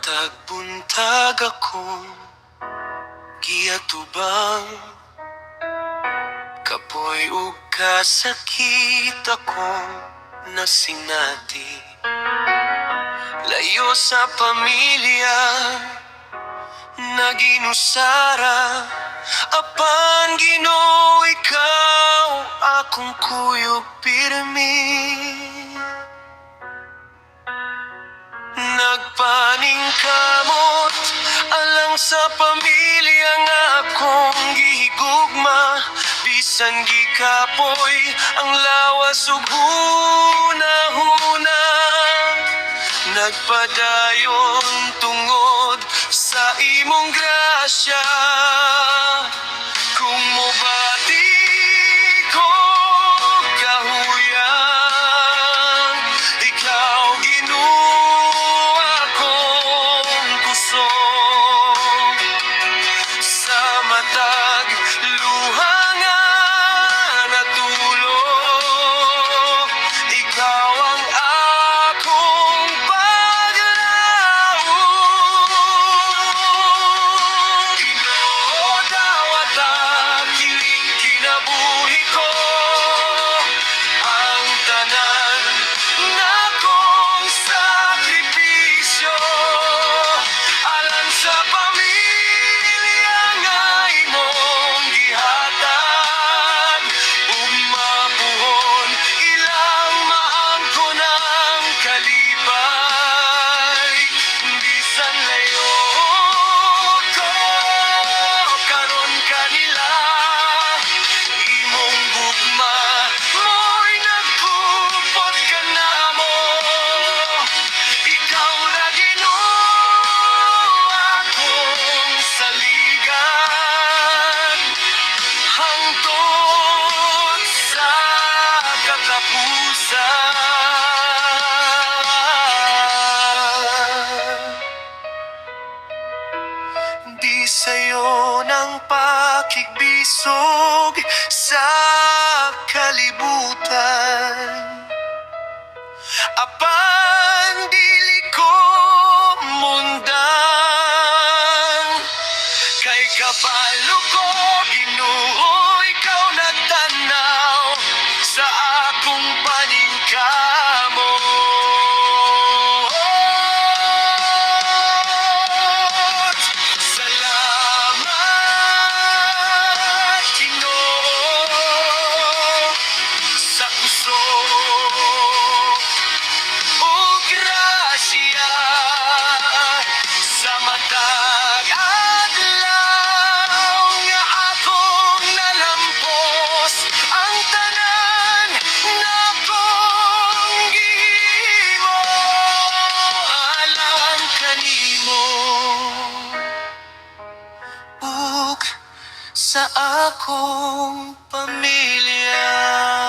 Matag buntag akong giatubang, kapoy ug kasakit akong nasinati. Layo sa pamilya, naginusara, apan Ginoo ikaw akong kuyog pirmi. Nagpaningkamot alang sa pamilya nga akong gihigugma, bisan gikapoy ang lawas ug hunahuna. Nagpadayon tungod sa imong grasya, kung mobati ko kahuyang, ikaw Ginoo akong kusog. Sa matag luha nga natulog, ikaw ang akong paglaom. Ginoo dawat kining kinabuhi ko, ang tanan nakong sakripisyo alang sa pamilya nga imong gihatag, ug mapuhon ilang maangkon ang kalipay. Bisan layo ko karon kanila, imong gugma mo'y nagkupot ka namo. Ikaw ra Ginoo akong saligan, hangtod sa katapusan. Di sayo ng pakigbisog sa kalibutan, apan dili ko mundan. Kay kabalo ko Ginoo ikaw nagtanaw sa akong paningkamot. Salamat Ginoo sa kusog ug grasya, sa matag adlaw nga akong nalampos, ang tanan nakong gihimo alang kanimo ug sa akong pamilya.